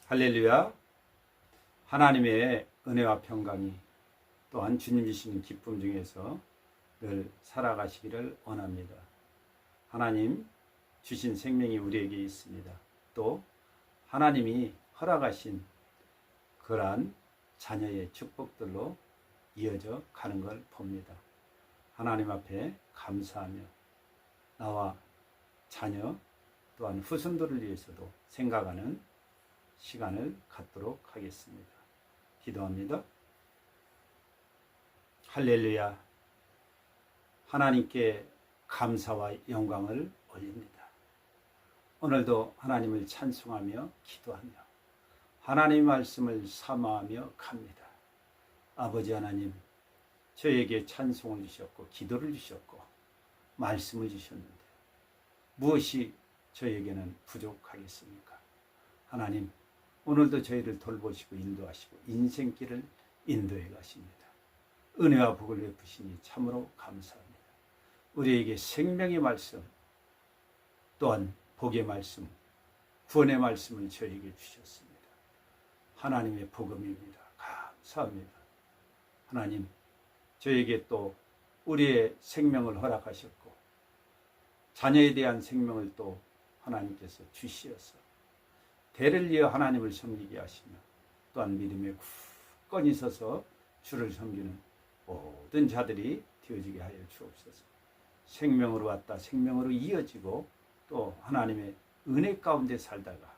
할렐루야. 하나님의 은혜와 평강이 또한 주님 주시는 기쁨 중에서 늘 살아가시기를 원합니다. 하나님 주신 생명이 우리에게 있습니다. 또 하나님이 허락하신 그러한 자녀의 축복들로 이어져 가는 걸 봅니다. 하나님 앞에 감사하며 나와 자녀 또한 후손들을 위해서도 생각하는 시간을 갖도록 하겠습니다. 기도합니다. 할렐루야. 하나님께 감사와 영광을 올립니다. 오늘도 하나님을 찬송하며 기도하며 하나님의 말씀을 사모하며 갑니다. 아버지 하나님, 저에게 찬송을 주셨고 기도를 주셨고 말씀을 주셨는데 무엇이 저에게는 부족하겠습니까? 하나님, 오늘도 저희를 돌보시고 인도하시고 인생길을 인도해 가십니다. 은혜와 복을 베푸시니 참으로 감사합니다. 우리에게 생명의 말씀 또한 복의 말씀, 구원의 말씀을 저에게 주셨습니다. 하나님의 복음입니다. 감사합니다. 하나님, 저에게 또 우리의 생명을 허락하셨고 자녀에 대한 생명을 또 하나님께서 주시어서 대를 이어 하나님을 섬기게 하시며 또한 믿음에 굳건히 서서 주를 섬기는 모든 자들이 되어지게 하여 주옵소서. 생명으로 왔다 생명으로 이어지고 또 하나님의 은혜 가운데 살다가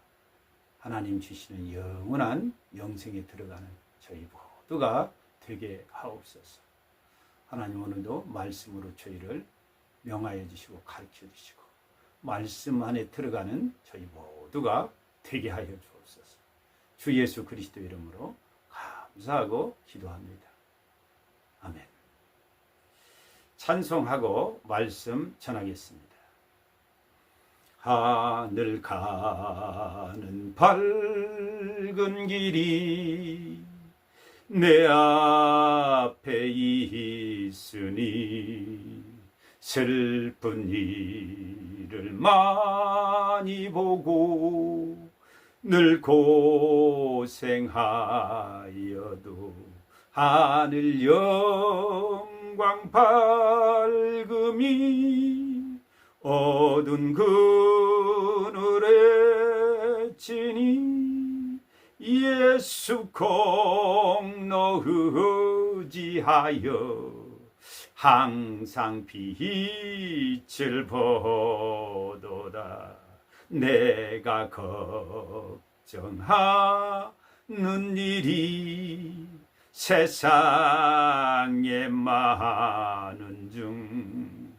하나님 주시는 영원한 영생에 들어가는 저희 모두가 되게 하옵소서. 하나님, 오늘도 말씀으로 저희를 명하여 주시고 가르쳐 주시고 말씀 안에 들어가는 저희 모두가 되게 하여 주옵소서. 주 예수 그리스도 이름으로 감사하고 기도합니다. 아멘. 찬송하고 말씀 전하겠습니다. 하늘 가는 밝은 길이 내 앞에 있으니 슬픈 일을 많이 보고 늘 고생하여도 하늘 영광 밝음이 어두운 그늘에 지니 예수 공로 의지하여 항상 빛을 보도다. 내가 걱정하는 일이 세상에 많은 중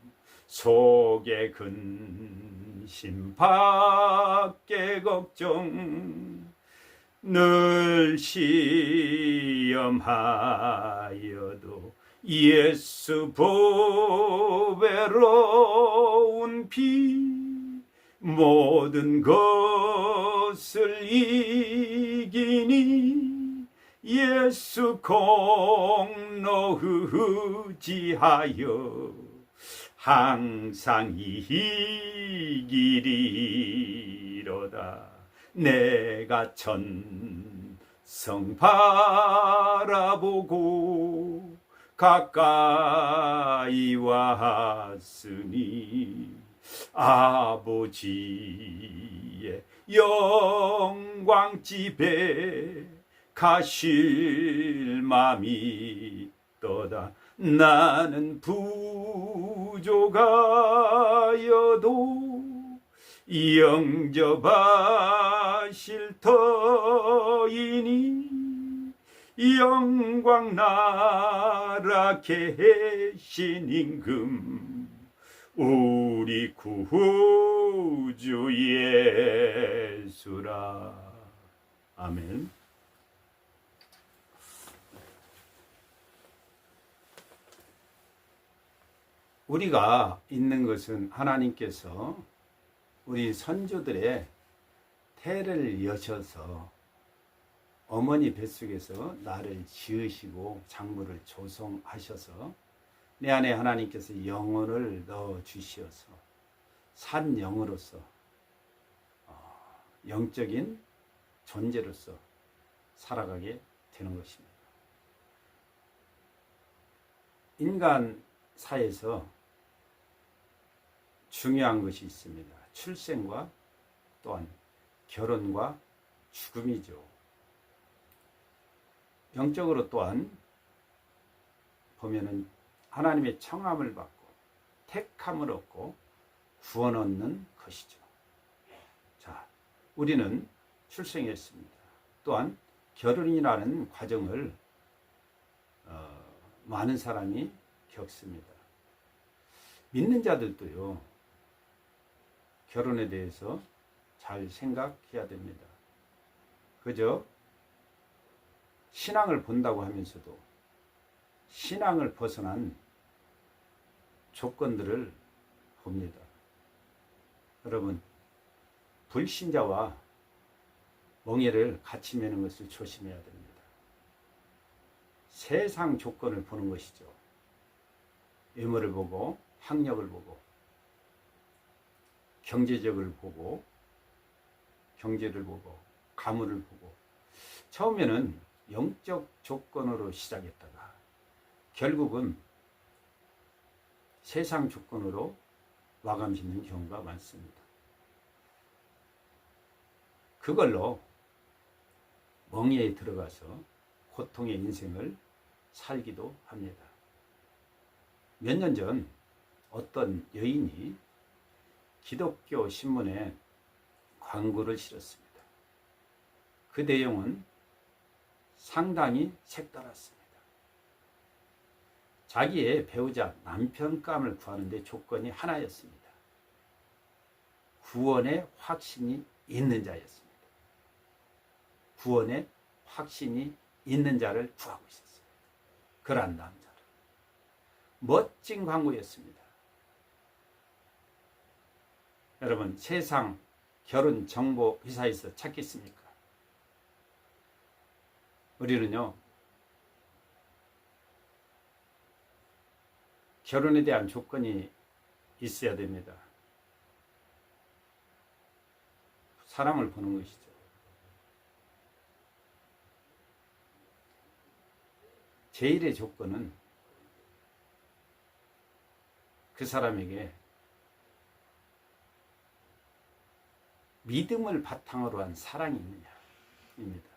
속에 근심 밖에 걱정 늘 시험하여도 예수 보배로운 피 모든 것을 이기니 예수 공로 의지하여 항상 이기리로다. 내가 천성 바라보고 가까이 왔으니 아버지의 영광 집에 가실 맘이 있도다. 나는 부족하여도 영접하실 터이니 영광 나라 계신 임금 우리 구주 예수라. 아멘. 우리가 있는 것은 하나님께서 우리 선조들의 태를 여셔서 어머니 뱃속에서 나를 지으시고 장부를 조성하셔서 내 안에 하나님께서 영혼을 넣어 주시어서 산 영으로서 영적인 존재로서 살아가게 되는 것입니다. 인간 사회에서 중요한 것이 있습니다. 출생과 또한 결혼과 죽음이죠. 영적으로 또한 보면은 하나님의 청함을 받고 택함을 얻고 구원 얻는 것이죠. 자, 우리는 출생했습니다. 또한 결혼이라는 과정을 많은 사람이 겪습니다. 믿는 자들도요, 결혼에 대해서 잘 생각해야 됩니다. 그저 신앙을 본다고 하면서도 신앙을 벗어난 조건들을 봅니다. 여러분, 불신자와 멍에를 같이 매는 것을 조심해야 됩니다. 세상 조건을 보는 것이죠. 외모를 보고, 학력을 보고, 경제적을 보고, 경제를 보고, 가문을 보고, 처음에는 영적 조건으로 시작했다가 결국은 세상 조건으로 마감 짓는 경우가 많습니다. 그걸로 멍에에 들어가서 고통의 인생을 살기도 합니다. 몇 년 전 어떤 여인이 기독교 신문에 광고를 실었습니다. 그 내용은 상당히 색달랐습니다. 자기의 배우자 남편감을 구하는데 조건이 하나였습니다. 구원의 확신이 있는 자였습니다. 구원의 확신이 있는 자를 구하고 있었어요. 그러한 남자를. 멋진 광고였습니다. 여러분, 세상 결혼 정보 회사에서 찾겠습니까? 우리는요, 결혼에 대한 조건이 있어야 됩니다. 사람을 보는 것이죠. 제일의 조건은 그 사람에게 믿음을 바탕으로 한 사랑이 있느냐입니다.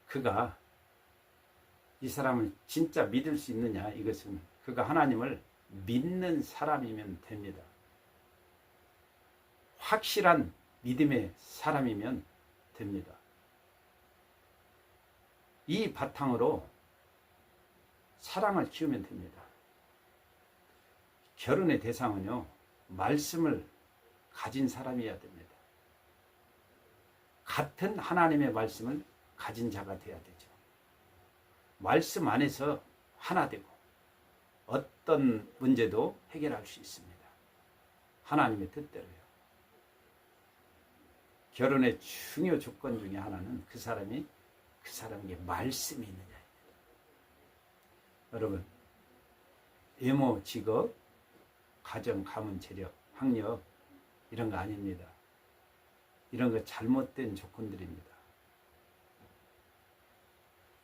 그가 이 사람을 진짜 믿을 수 있느냐, 이것은 그가 하나님을 믿는 사람이면 됩니다. 확실한 믿음의 사람이면 됩니다. 이 바탕으로 사랑을 키우면 됩니다. 결혼의 대상은요, 말씀을 가진 사람이어야 됩니다. 같은 하나님의 말씀을 가진 자가 되어야 되죠. 말씀 안에서 하나 되고 어떤 문제도 해결할 수 있습니다. 하나님의 뜻대로요. 결혼의 중요 조건 중에 하나는 그 사람에게 말씀이 있느냐입니다. 여러분, 외모, 직업, 가정, 가문, 재력, 학력 이런 거 아닙니다. 이런 거 잘못된 조건들입니다.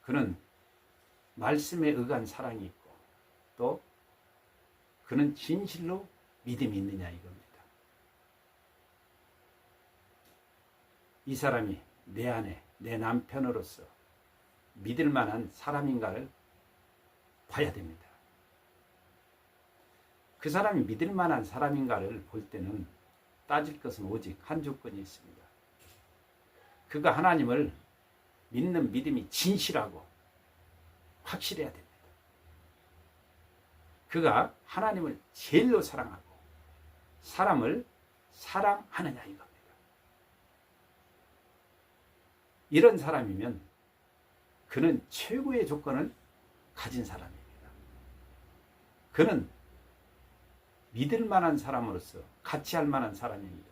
그는 말씀에 의한 사랑이 있고 또 그는 진실로 믿음이 있느냐 이겁니다. 이 사람이 내 안에 내 남편으로서 믿을 만한 사람인가를 봐야 됩니다. 그 사람이 믿을 만한 사람인가를 볼 때는 따질 것은 오직 한 조건이 있습니다. 그가 하나님을 믿는 믿음이 진실하고 확실해야 됩니다. 그가 하나님을 제일로 사랑하고 사람을 사랑하느냐 이겁니다. 이런 사람이면 그는 최고의 조건을 가진 사람입니다. 그는 믿을 만한 사람으로서 같이 할 만한 사람입니다.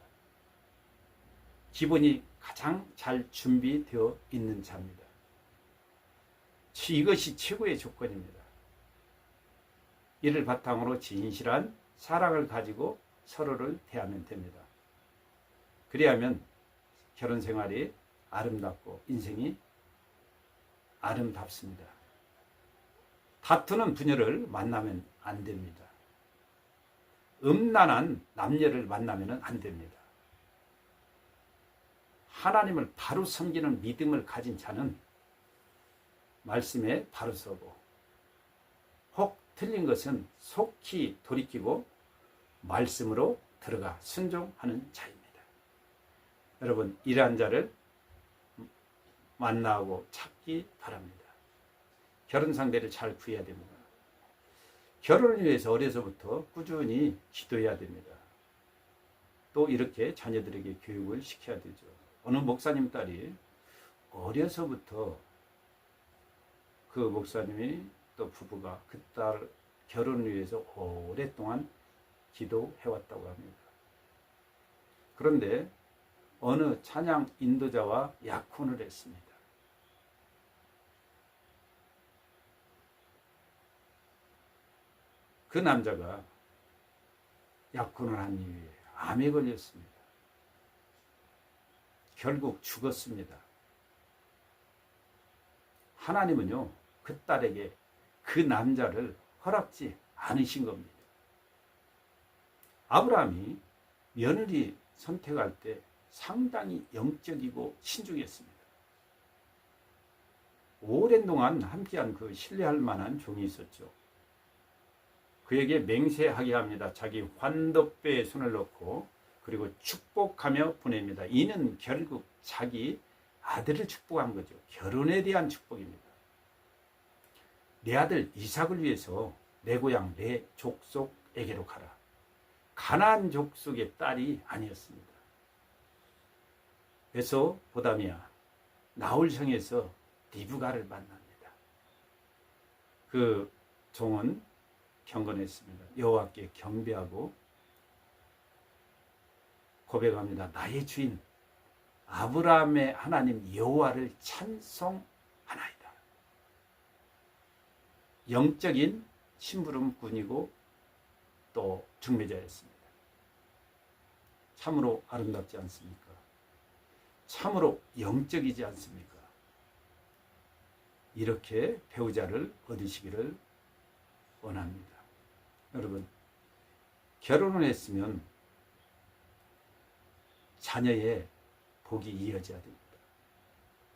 기본이 가장 잘 준비되어 있는 자입니다. 이것이 최고의 조건입니다. 이를 바탕으로 진실한 사랑을 가지고 서로를 대하면 됩니다. 그리하면 결혼 생활이 아름답고 인생이 아름답습니다. 다투는 부녀를 만나면 안 됩니다. 음란한 남녀를 만나면 안 됩니다. 하나님을 바로 섬기는 믿음을 가진 자는 말씀에 바로 서고, 혹 틀린 것은 속히 돌이키고 말씀으로 들어가 순종하는 자입니다. 여러분, 이러한 자를 만나고 찾기 바랍니다. 결혼 상대를 잘 구해야 됩니다. 결혼을 위해서 어려서부터 꾸준히 기도해야 됩니다. 또 이렇게 자녀들에게 교육을 시켜야 되죠. 어느 목사님 딸이 어려서부터 그 목사님이 또 부부가 그 딸 결혼을 위해서 오랫동안 기도해왔다고 합니다. 그런데 어느 찬양 인도자와 약혼을 했습니다. 그 남자가 약혼을 한 이후에 암에 걸렸습니다. 결국 죽었습니다. 하나님은요, 그 딸에게 그 남자를 허락지 않으신 겁니다. 아브라함이 며느리 선택할 때 상당히 영적이고 신중했습니다. 오랜 동안 함께한 그 신뢰할 만한 종이 있었죠. 그에게 맹세하게 합니다. 자기 환덕배에 손을 넣고 그리고 축복하며 보냅니다. 이는 결국 자기 아들을 축복한 거죠. 결혼에 대한 축복입니다. 내 아들 이삭을 위해서 내 고향 내 족속에게로 가라. 가나안 족속의 딸이 아니었습니다. 메소포타미아 나홀성에서 리브가를 만납니다. 그 종은 경건했습니다. 여호와께 경배하고 고백합니다. 나의 주인 아브라함의 하나님 여호와를 찬송하나이다. 영적인 심부름꾼이고 또 중매자였습니다. 참으로 아름답지 않습니까? 참으로 영적이지 않습니까? 이렇게 배우자를 얻으시기를 원합니다. 여러분, 결혼을 했으면 자녀의 복이 이어져야 됩니다.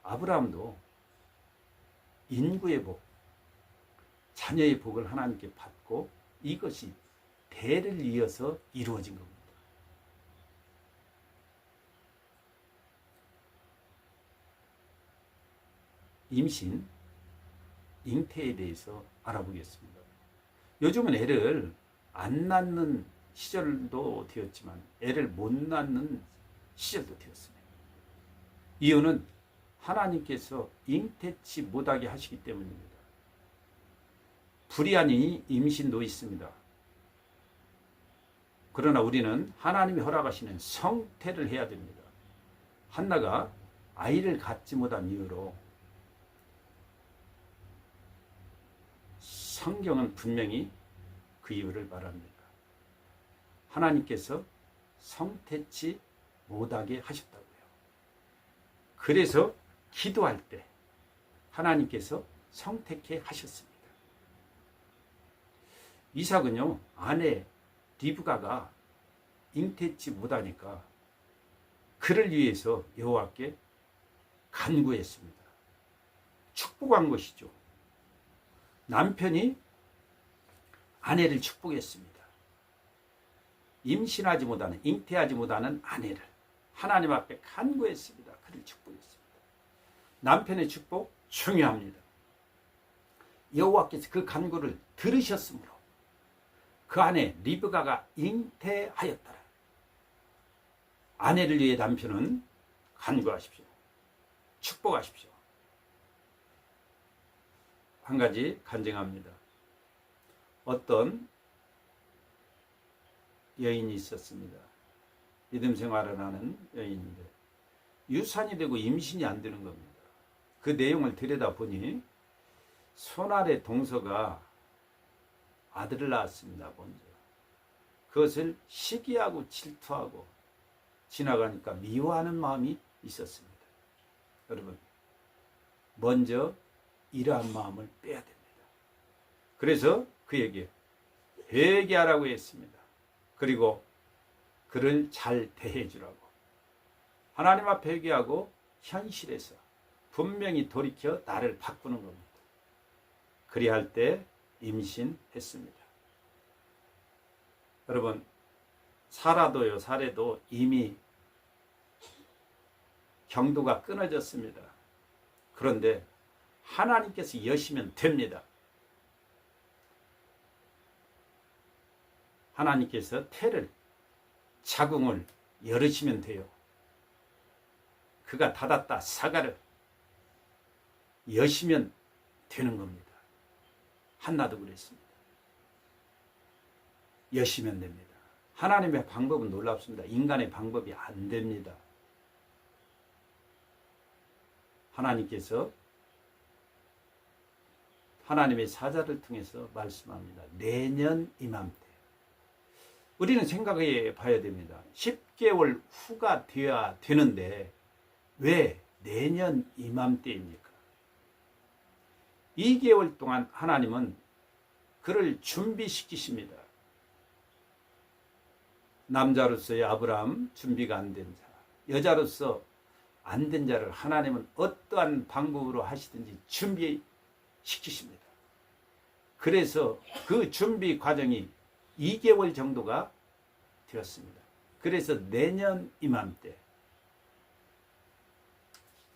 아브라함도 인구의 복, 자녀의 복을 하나님께 받고 이것이 대를 이어서 이루어진 겁니다. 임신, 잉태에 대해서 알아보겠습니다. 요즘은 애를 안 낳는 시절도 되었지만 애를 못 낳는 시절도 되었습니다. 이유는 하나님께서 잉태치 못하게 하시기 때문입니다. 불의한 임신도 있습니다. 그러나 우리는 하나님이 허락하시는 성태를 해야 됩니다. 한나가 아이를 갖지 못한 이유로 성경은 분명히 그 이유를 말합니다. 하나님께서 성태치 못하게 하셨다고요. 그래서 기도할 때 하나님께서 성택해 하셨습니다. 이삭은요, 아내 리브가가 잉태치 못하니까 그를 위해서 여호와께 간구했습니다. 축복한 것이죠. 남편이 아내를 축복했습니다. 임신하지 못하는, 잉태하지 못하는 아내를 하나님 앞에 간구했습니다. 그를 축복했습니다. 남편의 축복 중요합니다. 여호와께서 그 간구를 들으셨으므로 그 아내 리브가가 잉태하였더라. 아내를 위해 남편은 간구하십시오. 축복하십시오. 한 가지 간증합니다. 어떤 여인이 있었습니다. 믿음 생활을 하는 여인인데 유산이 되고 임신이 안 되는 겁니다. 그 내용을 들여다보니 손아래 동서가 아들을 낳았습니다. 먼저. 그것을 시기하고 질투하고 지나가니까 미워하는 마음이 있었습니다. 여러분, 먼저 이러한 마음을 빼야 됩니다. 그래서 그에게 회개하라고 했습니다. 그리고 그를 잘 대해주라고. 하나님 앞에 회개하고 현실에서 분명히 돌이켜 나를 바꾸는 겁니다. 그리할 때 임신했습니다. 여러분, 사라도 이미 경도가 끊어졌습니다. 그런데 하나님께서 여시면 됩니다. 하나님께서 태를, 자궁을 열으시면 돼요. 그가 닫았다 사가를 여시면 되는 겁니다. 한나도 그랬습니다. 여시면 됩니다. 하나님의 방법은 놀랍습니다. 인간의 방법이 안 됩니다. 하나님께서 하나님의 사자를 통해서 말씀합니다. 내년 이맘때. 우리는 생각해 봐야 됩니다. 10개월 후가 되어야 되는데 왜 내년 이맘때입니까? 2개월 동안 하나님은 그를 준비시키십니다. 남자로서의 아브라함 준비가 안 된 자, 여자로서 안 된 자를 하나님은 어떠한 방법으로 하시든지 준비시키십니다. 그래서 그 준비 과정이 2개월 정도가 되었습니다. 그래서 내년 이맘때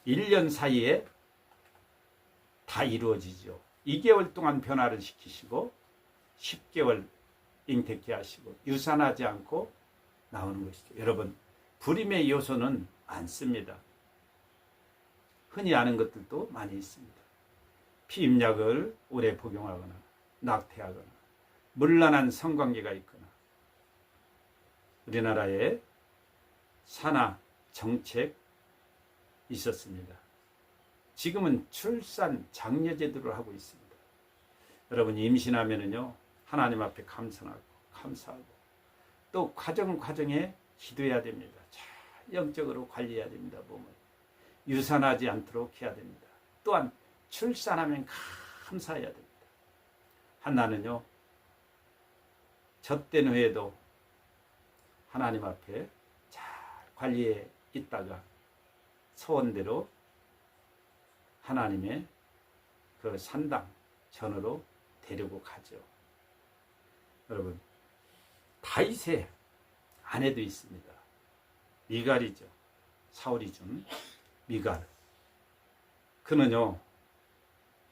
1년 사이에 다 이루어지죠. 2개월 동안 변화를 시키시고 10개월 잉태케 하시고 유산하지 않고 나오는 것이죠. 여러분, 불임의 요소는 많습니다. 흔히 아는 것들도 많이 있습니다. 피임약을 오래 복용하거나 낙태하거나 문란한 성관계가 있거나 우리나라에 산하 정책 있었습니다. 지금은 출산 장려 제도를 하고 있습니다. 여러분, 임신하면은요 하나님 앞에 감사하고 또 과정에 기도해야 됩니다. 잘 영적으로 관리해야 됩니다. 몸을 유산하지 않도록 해야 됩니다. 또한 출산하면 감사해야 됩니다. 한나는요 젖된 후에도 하나님 앞에 잘 관리해 있다가 소원대로 하나님의 그 산당 전으로 데리고 가죠. 여러분, 다윗의 아내도 있습니다. 미갈이죠. 사울이 준 미갈. 그는요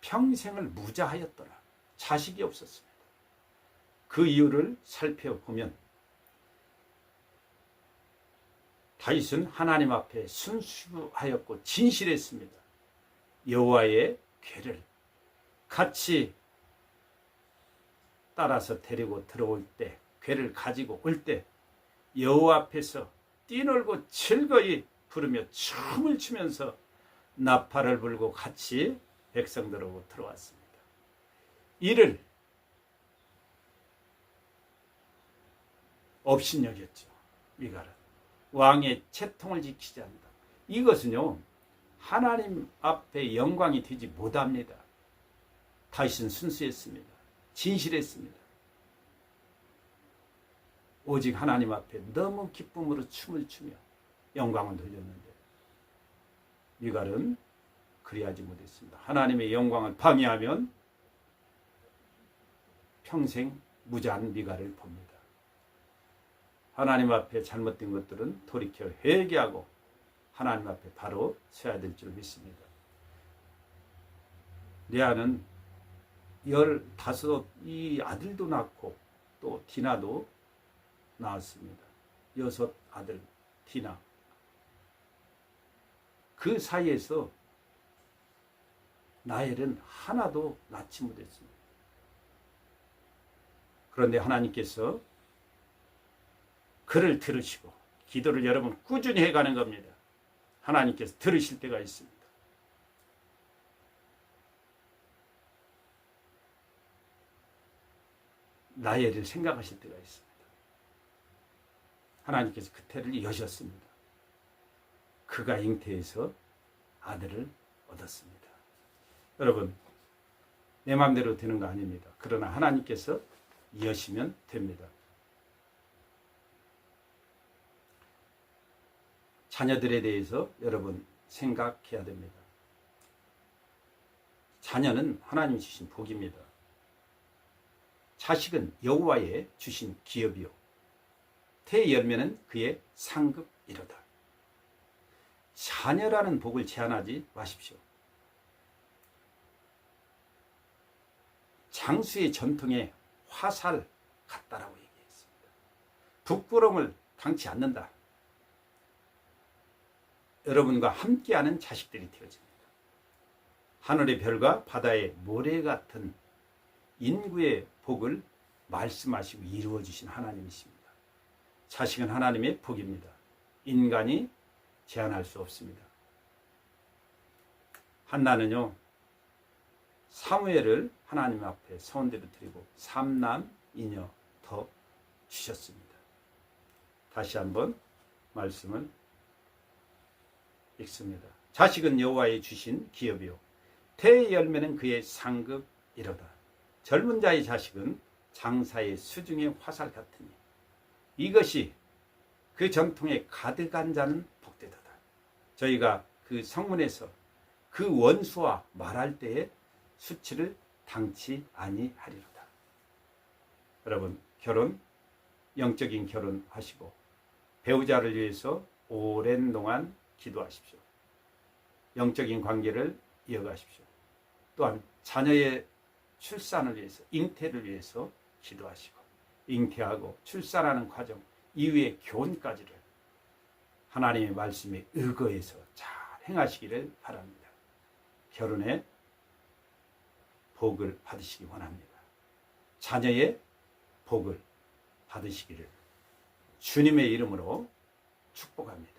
평생을 무자하였더라. 자식이 없었습니다. 그 이유를 살펴보면 다윗은 하나님 앞에 순수하였고 진실했습니다. 여호와의 궤를 같이 따라서 데리고 들어올 때, 궤를 가지고 올 때 여호와 앞에서 뛰놀고 즐거이 부르며 춤을 추면서 나팔을 불고 같이 백성들하고 들어왔습니다. 이를 업신여겼죠. 미갈은 왕의 채통을 지키지 않는다. 이것은요 하나님 앞에 영광이 되지 못합니다. 다윗은 순수했습니다. 진실했습니다. 오직 하나님 앞에 너무 기쁨으로 춤을 추며 영광을 돌렸는데 미갈은 그리하지 못했습니다. 하나님의 영광을 방해하면 평생 무자한 미갈을 봅니다. 하나님 앞에 잘못된 것들은 돌이켜 회개하고 하나님 앞에 바로 서야 될 줄 믿습니다. 레아는 15이 아들도 낳고 또 디나도 낳았습니다. 6 아들 디나. 그 사이에서 라헬은 하나도 낳지 못했습니다. 그런데 하나님께서 그를 들으시고 기도를 여러분 꾸준히 해가는 겁니다. 하나님께서 들으실 때가 있습니다. 라헬을 생각하실 때가 있습니다. 하나님께서 그 태를 여셨습니다. 그가 잉태해서 아들을 얻었습니다. 여러분, 내 마음대로 되는 거 아닙니다. 그러나 하나님께서 여시면 됩니다. 자녀들에 대해서 여러분 생각해야 됩니다. 자녀는 하나님 주신 복입니다. 자식은 여호와의 주신 기업이요 태의 열매는 그의 상급이로다. 자녀라는 복을 제한하지 마십시오. 장수의 전통에 화살 같다라고 얘기했습니다. 부끄러움을 당치 않는다. 여러분과 함께하는 자식들이 되어집니다. 하늘의 별과 바다의 모래 같은 인구의 복을 말씀하시고 이루어주신 하나님이십니다. 자식은 하나님의 복입니다. 인간이 제한할 수 없습니다. 한나는요, 사무엘을 하나님 앞에 서원대로 드리고 3남 2녀 더 주셨습니다. 다시 한번 말씀을 읽습니다. 자식은 여호와의 주신 기업이요 태의 열매는 그의 상급이로다. 젊은 자의 자식은 장사의 수중의 화살 같으니 이것이 그 전통에 가득한 자는 복되도다. 저희가 그 성문에서 그 원수와 말할 때에 수치를 당치 아니하리로다. 여러분, 결혼, 영적인 결혼 하시고 배우자를 위해서 오랜 동안 기도하십시오. 영적인 관계를 이어가십시오. 또한 자녀의 출산을 위해서, 잉태를 위해서 기도하시고 잉태하고 출산하는 과정 이후의 교훈까지를 하나님의 말씀에 의거해서 잘 행하시기를 바랍니다. 결혼의 복을 받으시기 원합니다. 자녀의 복을 받으시기를 주님의 이름으로 축복합니다.